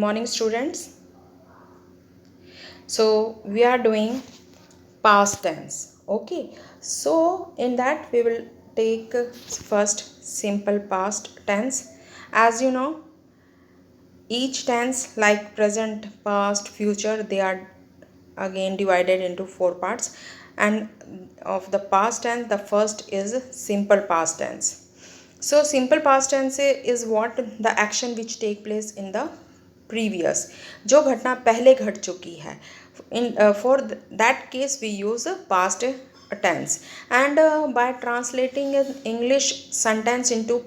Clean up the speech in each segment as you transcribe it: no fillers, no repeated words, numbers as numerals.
Morning, students. So we are doing past tense. Okay. So in that we will take first simple past tense. As you know, each tense like present, past, future, they are again divided into four parts. And of the past tense, the first is simple past tense. So simple past tense is what the action which take place in the previous, जो घटना पहले घट चुकी है. In for that case we use past tense. And by translating an English sentence into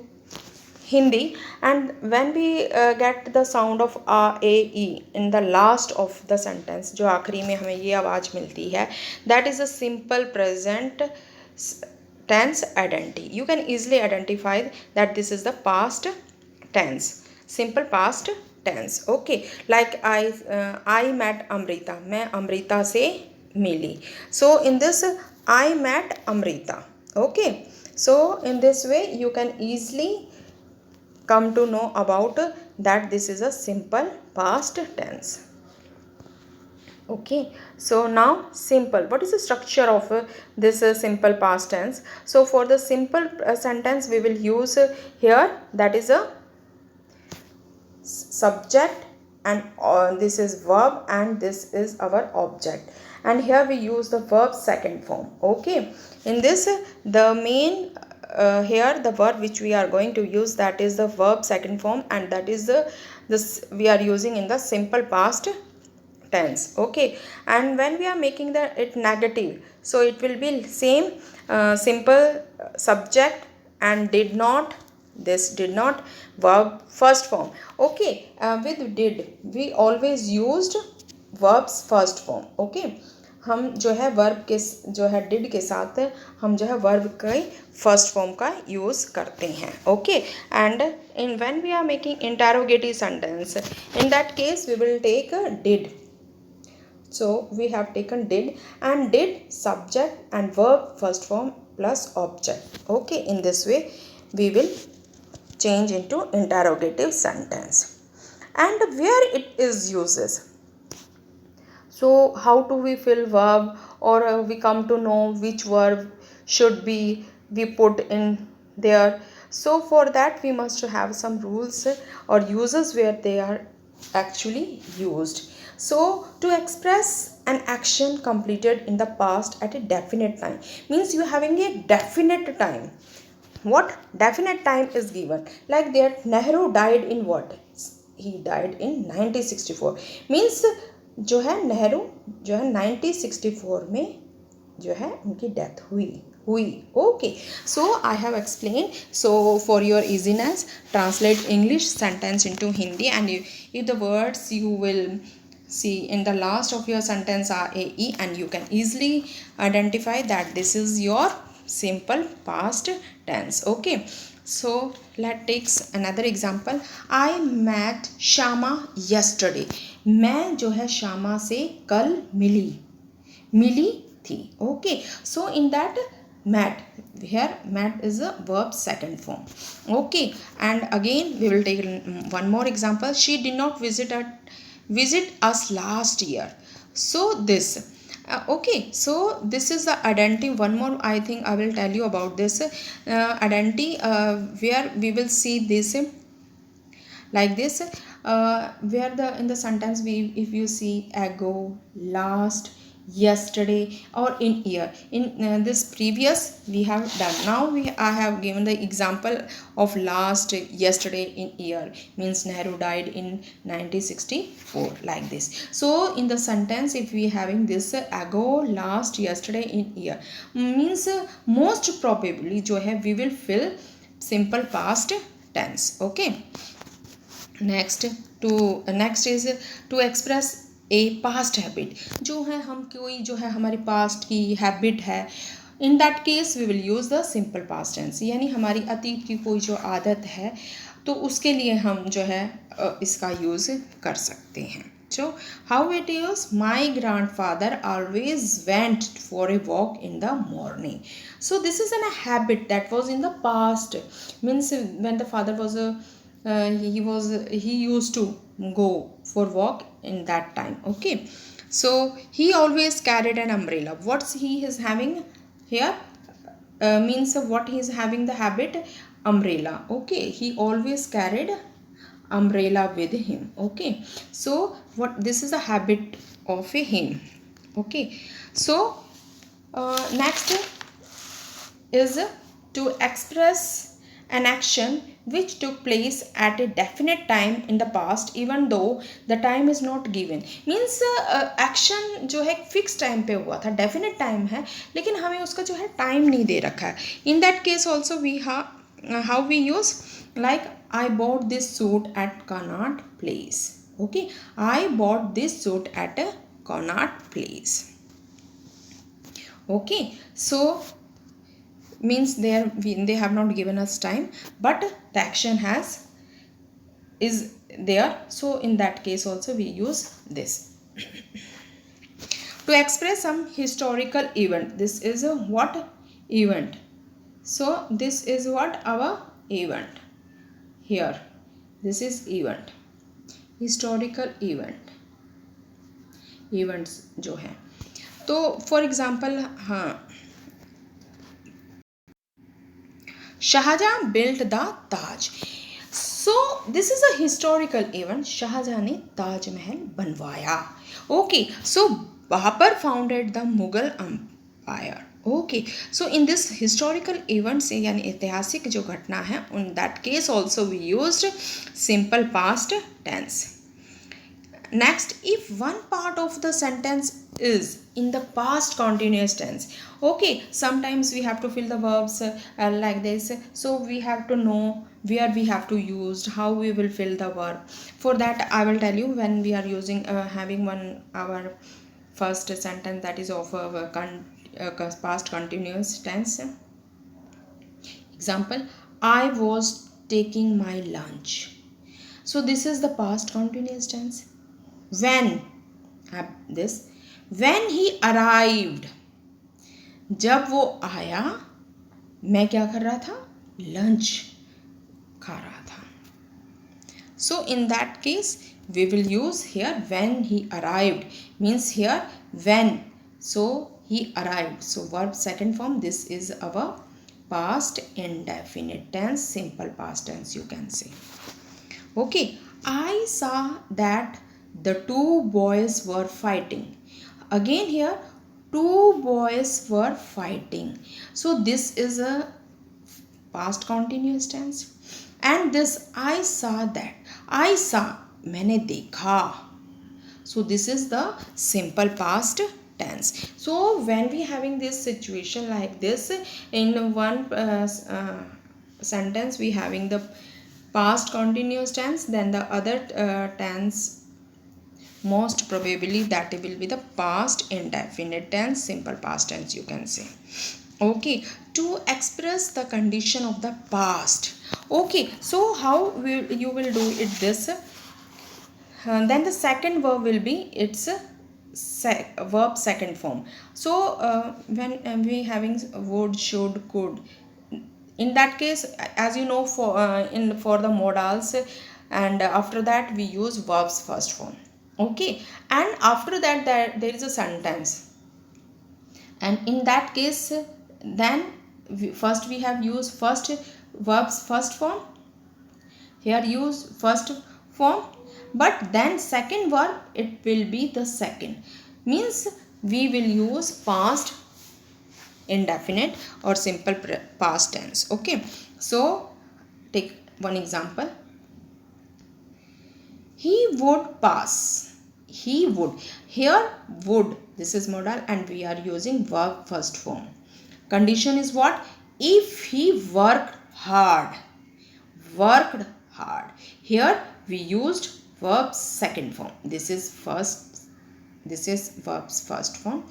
Hindi, and when we get the sound of a e in the last of the sentence, जो आखिरी में हमें ये आवाज़ मिलती है, that is a simple present tense identity. You can easily identify that this is the past tense, simple past tense. Okay, like I met Amrita, मैं अमृता से मिली. So in this I met Amrita. Okay, so in this way you can easily come to know about that this is a simple past tense. Okay, so now simple, what is the structure of this simple past tense? So for the simple sentence we will use here, that is a subject, and this is verb, and this is our object, and here we use the verb second form. Okay, in this the main here the verb which we are going to use, that is the verb second form, and that is this we are using in the simple past tense. Okay, and when we are making it negative, so it will be same simple subject and did not, this did not, verb first form. Okay, with did we always used verbs first form. Okay, हम जो है verb के जो है did के साथ हम जो है वर्ब के फर्स्ट फॉर्म का यूज़ करते हैं. Okay, and in when we are making interrogative sentence, in that case we will take did. So we have taken did, and did subject and verb first form plus object. Okay, in this way we will change into interrogative sentence. And where it is uses, so how do we fill verb, or we come to know which verb should be we put in there. So for that we must have some rules or uses where they are actually used. So to express an action completed in the past at a definite time, means you having a definite time. What definite time is given, like that Nehru died in what, he died in 1964, means जो है नेहरू जो है 1964 में जो है उनकी death हुई. Okay, so I have explained. So for your easiness, translate English sentence into Hindi, and if the words you will see in the last of your sentence are a e, and you can easily identify that this is your simple past tense. Okay, so let's take another example. I met Shama yesterday. मैं जो है श्यामा से कल मिली थी. Okay, so in that met, here met is a verb second form. Okay, and again we will take one more example. She did not visit us last year. So this okay, so this is the identity. One more I think I will tell you about this identity where we will see this like this where the in the sentence we, if you see ago, last, yesterday, or in year, in this previous we have done. Now I have given the example of last, yesterday, in year, means Nehru died in 1964, like this. So in the sentence if we having this ago, last, yesterday, in year, means most probably जो है we will fill simple past tense. Okay, next is to express a past habit. जो है हम कोई जो है हमारी past की habit है, in that case we will use the simple past tense. यानी हमारी अतीत की कोई जो आदत है तो उसके लिए हम जो है इसका यूज़ कर सकते हैं. So how it is, my grandfather always went for a walk in the morning. So this is a habit that was in the past, means when the father was he used to go for walk in that time. Okay, so he always carried an umbrella. What's he is having here? Means what he is having the habit, umbrella. Okay, he always carried umbrella with him. Okay, so what, this is a habit of a him. Okay, so next is to express an action which took place at a definite time in the past even though the time is not given. Means action जो है fix time पे हुआ था, definite time है, लेकिन हमें उसका जो है टाइम नहीं दे रखा है. In that case also we how we use, like I bought this suit at Connaught Place. Okay, I bought this suit at a Connaught Place. Okay, so means they have not given us time, but the action is there, so in that case also we use this. To express some historical event, this is a what event, so this is what our event here, this is event, historical events जो है. तो for example, हाँ, Shahjahan built the Taj. So this is a historical event. Shahjahan ने ताजमहल बनवाया. Okay, so Babar founded the Mughal Empire. Okay, so in this historical events यानी ऐतिहासिक जो घटना है, in that case also we used simple past tense. Next, if one part of the sentence is in the past continuous tense. Okay, sometimes we have to fill the verbs like this, so we have to know where we have to use, how we will fill the verb. For that I will tell you, when we are using having our first sentence that is of past continuous tense. Example, I was taking my lunch. So this is the past continuous tense. When he arrived, जब वो आया, मैं क्या कर रहा था, lunch खा रहा था. So in that case we will use here when he arrived, means here when, so he arrived, so verb second form, this is our past indefinite tense, simple past tense you can say. Okay, I saw that the two boys were fighting. Again here two boys were fighting, so this is a past continuous tense. And this I saw that, I saw मैंने देखा, so this is the simple past tense. So when we having this situation like this, in one sentence we having the past continuous tense, then the other tense most probably that will be the past indefinite tense, simple past tense you can say. Okay, to express the condition of the past. Okay, so how you will do it this, then the second verb will be its verb second form. So when we having would, should, could, in that case, as you know, for the modals, and after that we use verbs first form. Okay, and after that there is a sentence, and in that case then first we have used first verbs first form, here use first form, but then second verb it will be the second, means we will use past indefinite or simple past tense. Okay, so take one example, he would pass. He would, here would, this is modal and we are using verb first form. Condition is what, if he worked hard, here we used verb second form, this is verbs first form.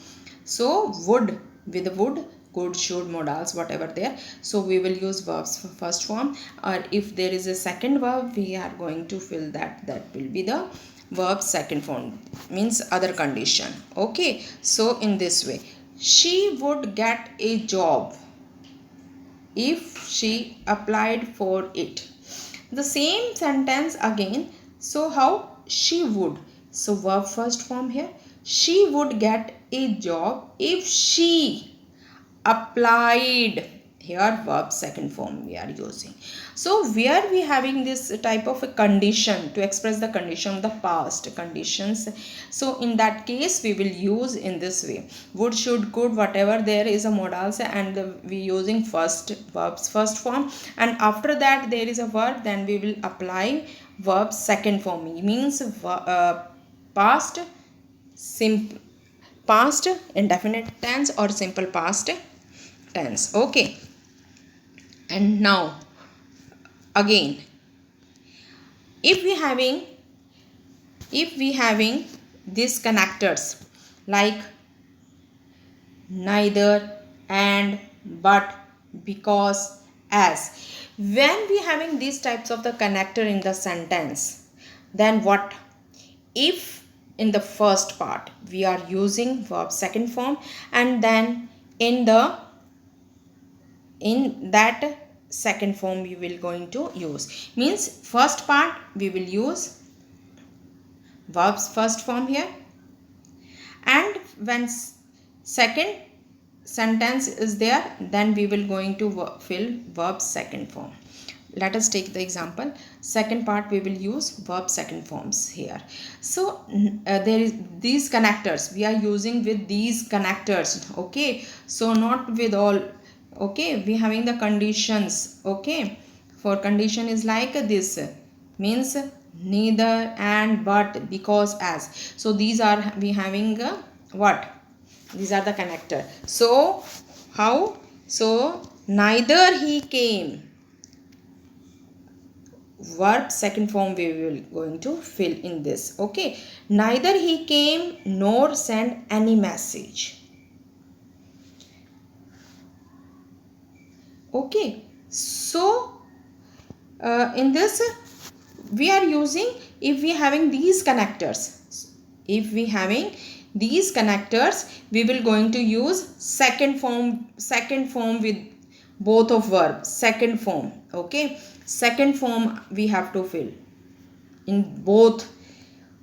So would, with would, could, should, modals, whatever there, so we will use verbs for first form, or if there is a second verb we are going to fill that will be the verb second form, means other condition. Okay, so in this way, she would get a job if she applied for it. The same sentence again, so how, she would. So verb first form here. She would get a job if she applied. Here verb second form we are using. So where we having this type of a condition to express the condition of the past conditions. So in that case we will use in this way. Would, should, could, whatever there is a modals, and we using first verbs first form, and after that there is a verb, then we will apply verb second form. It means past simple, past indefinite tense or simple past tense. Okay, and now again, if we having these connectors like neither, and, but, because, as, when we having these types of the connector in the sentence, then what? If in the first part we are using verb second form, and then in that second form we will going to use, means first part we will use verbs first form here, and when second sentence is there, then we will going to fill verb second form. Let us take the example. Second part we will use verb second forms here. So there is these connectors, we are using with these connectors. Okay, so not with all. Okay, we having the conditions. Okay, for condition is like this, means neither, and, but, because, as. So these are we having what? These are the connector. So how? So neither he came, verb second form we will going to fill in this. Okay, neither he came nor sent any message. Okay, so in this we are using, if we having these connectors, we will going to use second form with both of verbs, second form. Okay, second form we have to fill in both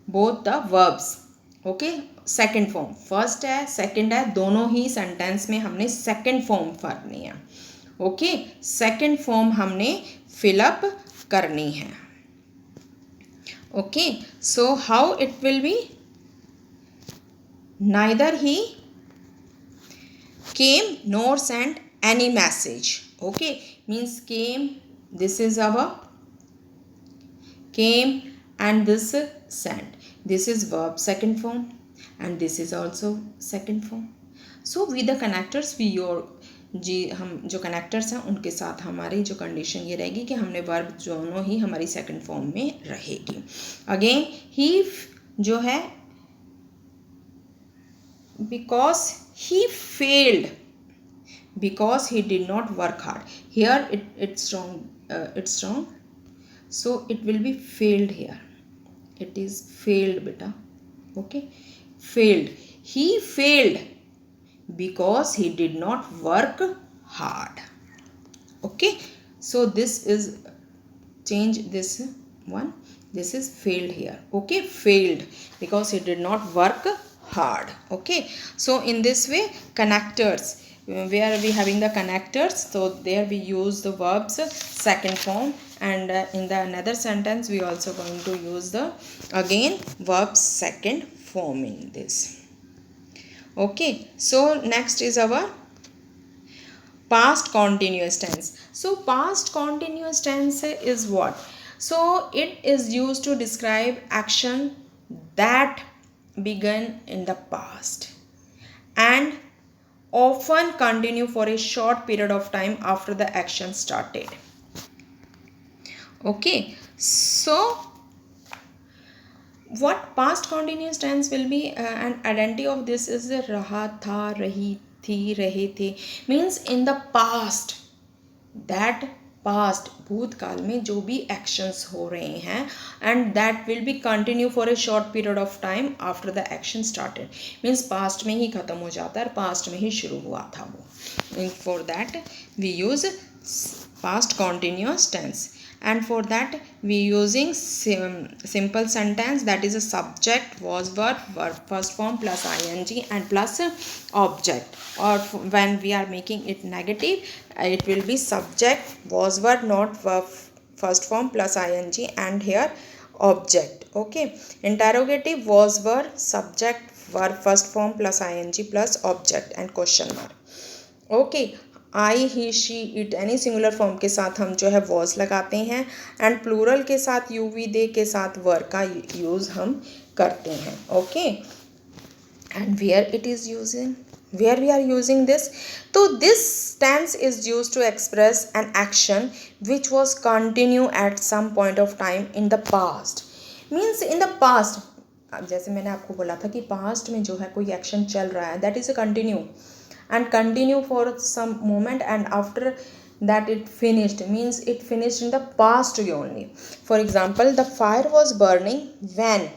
the verbs. Okay, second form, first है second है, दोनों ही sentence में हमने second form करनी है. Okay, second form हमने fill up करनी है. Okay, so how it will be, neither he came nor sent any message. Okay, means came, this is our came, and this sent, this is verb second form, and this is also second form. So with the connectors we जी हम जो connectors हैं उनके साथ हमारी जो condition ये रहेगी कि हमने वर्ब दोनों ही हमारी सेकंड फॉर्म में रहेगी. अगेन ही जो है, because he failed, because he did not work hard. Here it's wrong, so it will be failed here. It is failed beta. Okay, failed, he failed because he did not work hard. Okay, so this is, change this one, this is failed here. Okay, failed because he did not work hard. Okay, so in this way connectors, where we having the connectors, so there we use the verbs second form, and in the another sentence we also going to use the again verbs second form in this. Okay, so next is our past continuous tense. So past continuous tense is what? So it is used to describe action that began in the past and often continue for a short period of time after the action started. Okay, so what past continuous tense will be, an identity of this is raha, tha, rahi, thi, rahe, the, means in the past, that past भूतकाल में जो भी actions हो रहे हैं, and that will be continue for a short period of time after the action started, means past में ही ख़त्म हो जाता है, पास्ट में ही शुरू हुआ था वो. For that we use past continuous tense. and for that we using simple sentence, that is a subject was verb, verb first form plus ing and plus object. Or when we are making it negative, it will be subject was verb not verb first form plus ing and here object. Okay, interrogative was verb subject verb first form plus ing plus object and question mark. Okay, I he she it any singular form के साथ हम जो है was लगाते हैं and plural के साथ you we दे के साथ वर का यूज़ हम करते हैं. Okay, and where it is using, where we are using this, so this tense is used to express an action which was continue at some point of time in the past. means in the past, अब जैसे मैंने आपको बोला था कि past में जो है कोई एक्शन चल रहा है, that is a continue and continue for some moment and after that it finished, means it finished in the past only. For example, the fire was burning when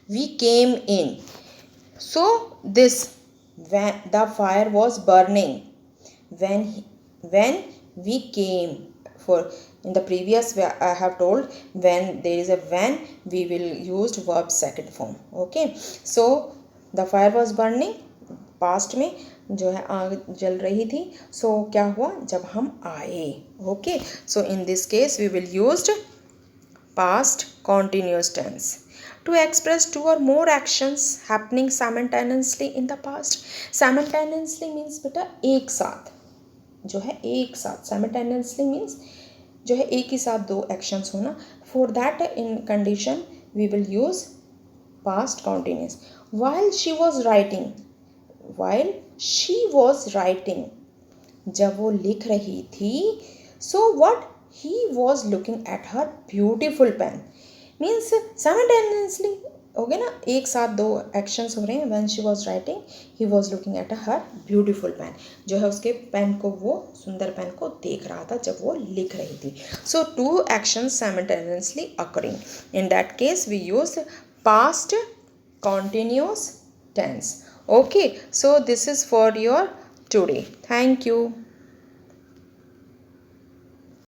we came in. So this, when the fire was burning when we came, for in the previous I have told when there is a when, we will use verb second form. Okay, so the fire was burning, past में जो है आग जल रही थी. सो क्या हुआ जब हम आए. Okay, so in this case we will used past continuous tense to express two or more actions happening simultaneously in the past. simultaneously means बेटा एक साथ, जो है एक साथ. simultaneously means जो है एक ही साथ दो एक्शंस होना. For that in condition we will use past continuous. while she was writing, while she was writing, जब वो लिख रही थी. so what, he was looking at her beautiful pen. means simultaneously हो गया ना, एक साथ दो एक्शंस हो रहे हैं. when she was writing, he was looking at her beautiful pen, जो है उसके पेन को, वो सुंदर पेन को देख रहा था जब वो लिख रही थी. so two actions simultaneously occurring, in that case we use past continuous tense. Okay, so this is for your today. Thank you.